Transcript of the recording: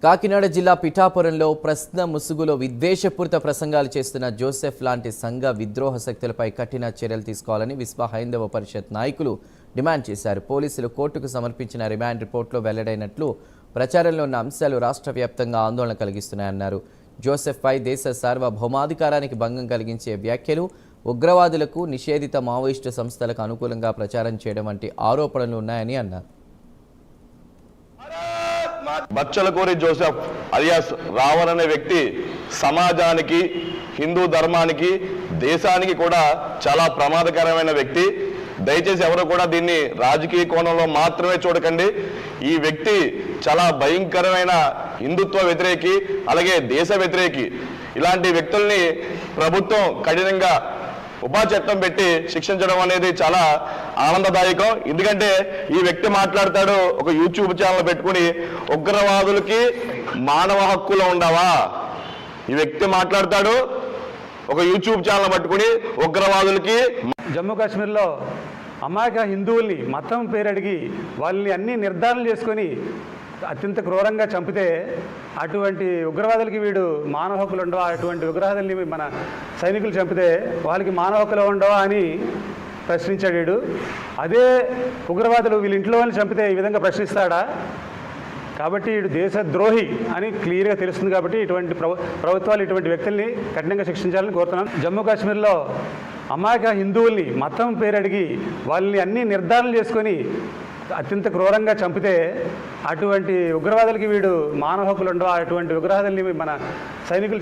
కాకినాడ జిల్లా పిఠాపురంలో ప్రశ్న ముసుగులో విద్వేషపూరిత ప్రసంగాలు చేస్తున్న జోసెఫ్ లాంటి సంఘ విద్రోహ శక్తులపై కఠిన చర్యలు తీసుకోవాలని విశ్వ హైందవ పరిషత్ నాయకులు డిమాండ్ చేశారు. పోలీసులు కోర్టుకు సమర్పించిన రిమాండ్ రిపోర్టులో వెల్లడైనట్లు ప్రచారంలో ఉన్న అంశాలు రాష్ట్ర వ్యాప్తంగా ఆందోళన కలిగిస్తున్నాయన్నారు. జోసెఫ్పై దేశ సార్వభౌమాధికారానికి భంగం కలిగించే వ్యాఖ్యలు, ఉగ్రవాదులకు, నిషేధిత మావోయిస్టు సంస్థలకు అనుకూలంగా ప్రచారం చేయడం వంటి ఆరోపణలు ఉన్నాయని అన్నారు. బచ్చలకూరి జోసెఫ్ అలియాస్ రావణ్ అనే వ్యక్తి సమాజానికి, హిందూ ధర్మానికి, దేశానికి కూడా చాలా ప్రమాదకరమైన వ్యక్తి. దయచేసి ఎవరు కూడా దీన్ని రాజకీయ కోణంలో మాత్రమే చూడకండి. ఈ వ్యక్తి చాలా భయంకరమైన హిందుత్వ వ్యతిరేకి, అలాగే దేశ వ్యతిరేకి. ఇలాంటి వ్యక్తుల్ని ప్రభుత్వం కఠినంగా ఉపా చట్టం పెట్టి శిక్షించడం అనేది చాలా ఆనందదాయకం. ఎందుకంటే ఈ వ్యక్తి మాట్లాడతాడు, ఒక యూట్యూబ్ ఛానల్ పెట్టుకుని ఉగ్రవాదులకి మానవ హక్కులు ఉండవా? ఈ వ్యక్తి మాట్లాడతాడు, ఒక యూట్యూబ్ ఛానల్ పట్టుకుని ఉగ్రవాదులకి. జమ్మూ కాశ్మీర్లో అమాయక హిందువుల్ని మతం పేరు అడిగి వాళ్ళని అన్ని నిర్ధారణ చేసుకొని అత్యంత క్రూరంగా చంపితే అటువంటి ఉగ్రవాదులకి వీడు మానవ హక్కులు ఉండవా? అటువంటి ఉగ్రవాదుల్ని మన సైనికులు చంపితే వాళ్ళకి మానవ హక్కులు ఉండవా అని ప్రశ్నించాడు వీడు. అదే ఉగ్రవాదులు వీళ్ళ ఇంట్లో వాళ్ళని చంపితే ఈ విధంగా ప్రశ్నిస్తాడా? కాబట్టి వీడు దేశద్రోహి అని క్లియర్గా తెలుస్తుంది. కాబట్టి ఇటువంటి ప్రభుత్వాలు ఇటువంటి వ్యక్తుల్ని కఠినంగా శిక్షించాలని కోరుతున్నాం. జమ్మూ కాశ్మీర్లో అమాయక హిందువుల్ని మతం పేరు అడిగి వాళ్ళని అన్ని నిర్ధారణ చేసుకొని అత్యంత క్రూరంగా చంపితే అటువంటి ఉగ్రవాదులకి వీడు మానవ హక్కులు ఉండవా? అటువంటి ఉగ్రవాదుల్ని మన సైనికులు